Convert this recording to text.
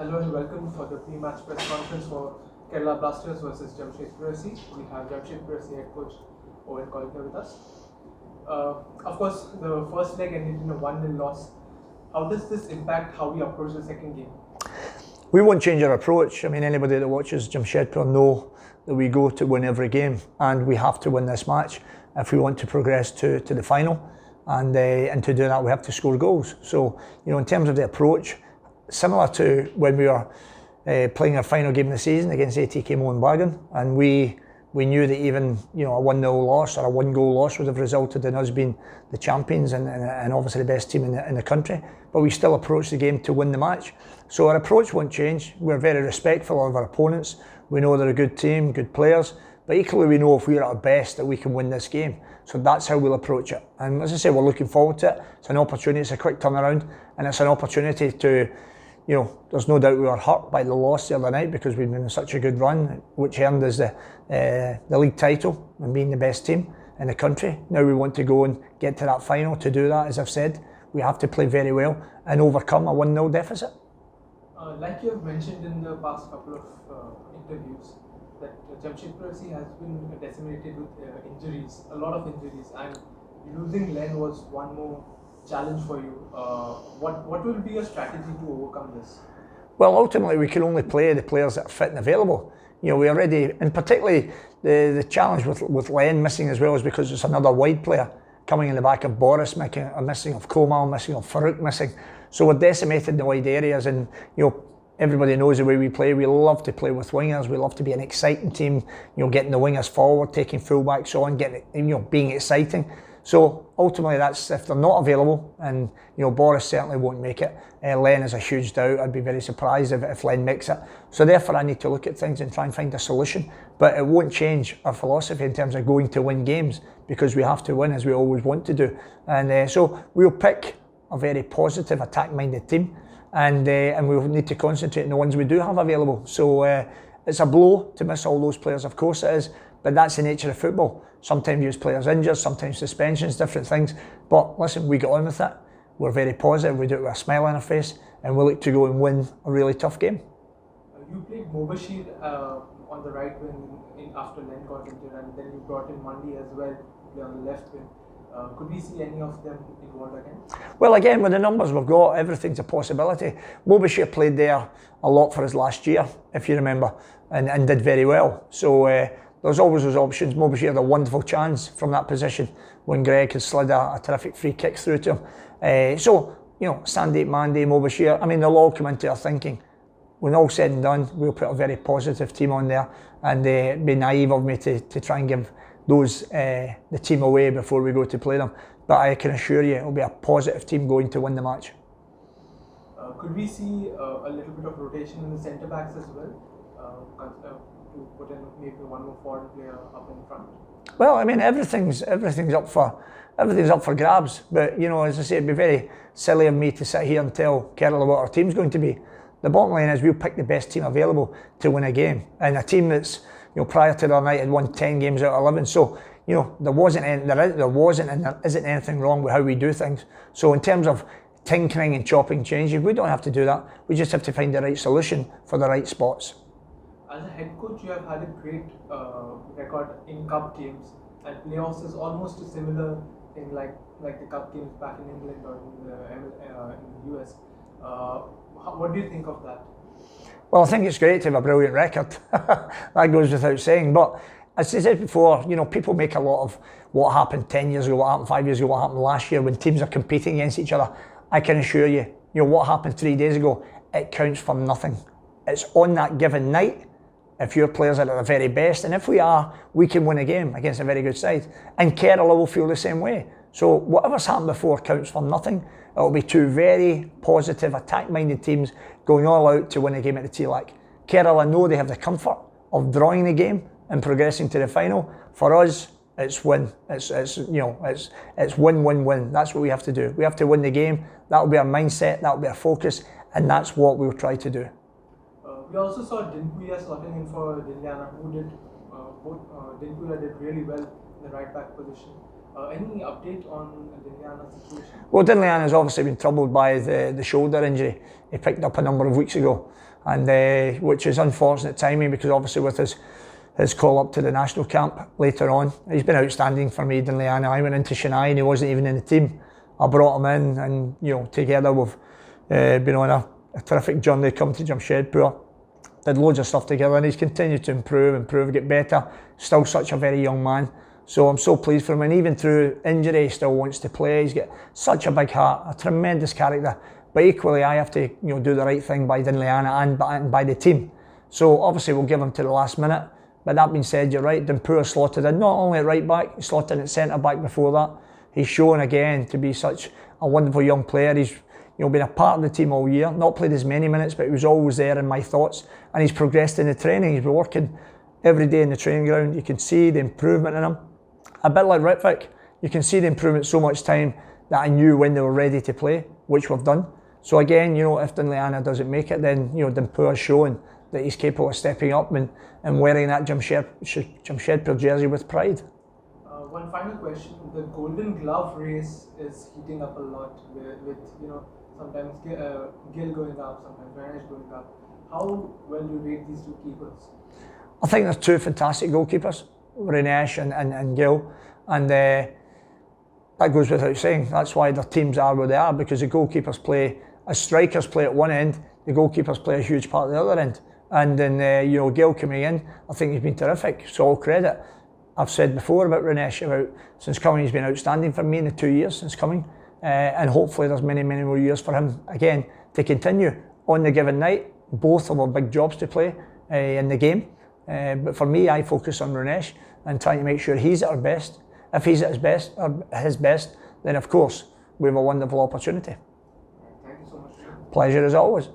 Hello and welcome for the pre-match press conference for Kerala Blasters versus Jamshedpur FC. We have Jamshedpur FC head coach Owen Coyle here with us. Of course, the first leg ended in a 1-0 loss. How does this impact how we approach the second game? We won't change our approach. I mean, anybody that watches Jamshedpur know that we go to win every game, and we have to win this match if we want to progress to the final. And to do that, we have to score goals. So, in terms of the approach, similar to when we were playing our final game of the season against ATK Mohanbagan, and we knew that even a 1-0 loss or a 1-goal loss would have resulted in us being the champions and obviously the best team in the country, but we still approached the game to win the match. So our approach won't change. We're very respectful of our opponents. We know they're a good team, good players, but equally we know if we're at our best that we can win this game. So that's how we'll approach it. And as I say, we're looking forward to it. It's an opportunity, it's a quick turnaround, and it's an opportunity to, there's no doubt we were hurt by the loss the other night because we've been in such a good run, which earned us the league title and being the best team in the country. Now we want to go and get to that final. To do that, as I've said, we have to play very well and overcome a 1-0 deficit. Like you have mentioned in the past couple of interviews, that Jamshedpur FC has been decimated with injuries, a lot of injuries, and losing Len was one more challenge for you. What will be your strategy to overcome this? Well, ultimately we can only play the players that are fit and available. We already, and particularly the challenge with Len missing as well is because it's another wide player coming in the back of Boris, missing of Komal, missing of Farouk, missing. So we're decimated in the wide areas, and everybody knows the way we play. We love to play with wingers. We love to be an exciting team. Getting the wingers forward, taking fullbacks on, being exciting. So ultimately, that's if they're not available, and Boris certainly won't make it. Len is a huge doubt. I'd be very surprised if Len makes it. So therefore, I need to look at things and try and find a solution. But it won't change our philosophy in terms of going to win games, because we have to win as we always want to do. And so we'll pick a very positive, attack-minded team, and we'll need to concentrate on the ones we do have available. So it's a blow to miss all those players, of course it is, but that's the nature of football. Sometimes you players injured, sometimes suspensions, different things. But listen, we get on with it. We're very positive, we do it with a smile on our face, and we look to go and win a really tough game. You played Mobashir on the right wing after Len got injured, and then you brought in Mandi as well to play on the left wing. Could we see any of them involved again? Well, again, with the numbers we've got, everything's a possibility. Mobashir played there a lot for us last year, if you remember, and did very well. So there's always those options. Mobashir had a wonderful chance from that position when Greg had slid a terrific free kick through to him. So, Sandeep, Mandi, Mobashir, I mean, they'll all come into our thinking. When all said and done, we'll put a very positive team on there, and it'd be naive of me to try and give those the team away before we go to play them. But I can assure you it'll be a positive team going to win the match. Could we see a little bit of rotation in the centre backs as well? To put in maybe one more foreign player up in front? Well, I mean, everything's up for grabs. But as I say, it'd be very silly of me to sit here and tell Kerala what our team's going to be. The bottom line is we'll pick the best team available to win a game, and a team that's prior to the night had won 10 games out of 11. So there wasn't and there isn't anything wrong with how we do things. So in terms of tinkering and chopping changes, we don't have to do that. We just have to find the right solution for the right spots. As a head coach, you have had a great record in cup games, and playoffs is almost a similar thing like the cup games back in England or in the US. What do you think of that? Well, I think it's great to have a brilliant record. That goes without saying. But as I said before, people make a lot of what happened 10 years ago, what happened 5 years ago, what happened last year when teams are competing against each other. I can assure you, what happened 3 days ago, it counts for nothing. It's on that given night. If your players are at their very best, and if we are, we can win a game against a very good side. And Kerala will feel the same way. So whatever's happened before counts for nothing. It'll be two very positive, attack-minded teams going all out to win a game at the TLAC. Kerala know they have the comfort of drawing the game and progressing to the final. For us, it's win. It's win, win, win. That's what we have to do. We have to win the game. That'll be our mindset. That'll be our focus, and that's what we'll try to do. We also saw Dinpuya slotting in for Diliana, who did Dinpuya did really well in the right back position. Any update on Diliana's situation? Well, Diliana's obviously been troubled by the shoulder injury he picked up a number of weeks ago. and which is unfortunate timing because obviously with his call up to the national camp later on, he's been outstanding for me and Liana. I went into Chennai and he wasn't even in the team. I brought him in, and together we've been on a terrific journey, come to Jamshedpur, did loads of stuff together, and he's continued to improve, get better. Still such a very young man, so I'm so pleased for him. And even through injury, he still wants to play. He's got such a big heart, a tremendous character. But equally, I have to do the right thing by Dinliana and by the team. So obviously, we'll give him to the last minute. But that being said, you're right. Dimpur slotted in not only at right back, he slotted in at centre back before that. He's shown again to be such a wonderful young player. He's been a part of the team all year, not played as many minutes, but he was always there in my thoughts. And he's progressed in the training. He's been working every day in the training ground. You can see the improvement in him. A bit like Ritwik, you can see the improvement so much time that I knew when they were ready to play, which we've done. So again, if Dinliana doesn't make it, then Dimpur has shown that he's capable of stepping up and wearing that Jamshedpur jersey with pride. One final question: the Golden Glove race is heating up a lot with sometimes Gill going up, sometimes Ranesh going up. How well do you rate these two keepers? I think there's two fantastic goalkeepers, Ranesh and Gill, and that goes without saying. That's why their teams are where they are, because the goalkeepers play, as strikers play at one end, the goalkeepers play a huge part at the other end. And then Gill coming in, I think he's been terrific, so all credit. I've said before about Ranesh, since coming, he's been outstanding for me in the 2 years since coming, and hopefully there's many more years for him again to continue on the given night. Both of them big jobs to play in the game, but for me, I focus on Ranesh and trying to make sure he's at our best. If he's at his best, then of course we have a wonderful opportunity. Thank you so much. Pleasure as always.